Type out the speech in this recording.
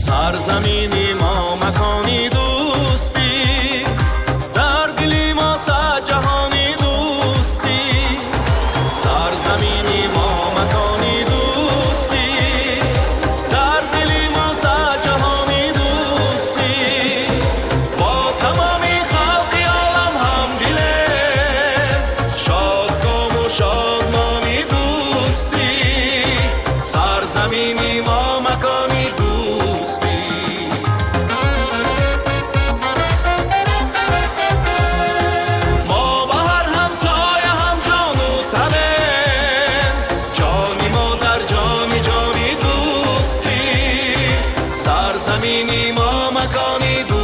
سرزمینی ما مکانی دوستی، در دلی ما صد جهانی دوستی. سرزمینی ما مکانی دوستی، در دلی ما صد جهانی دوستی. با تمامی خلقی عالم هم دله، شادکام و شادمانی دوستی. سرزمینی ما مکانی دوستی. ما با هر همسایه هم جان و تنه، جانی ما در جانی دوستی. سرزمینی ما مکانی دوستی.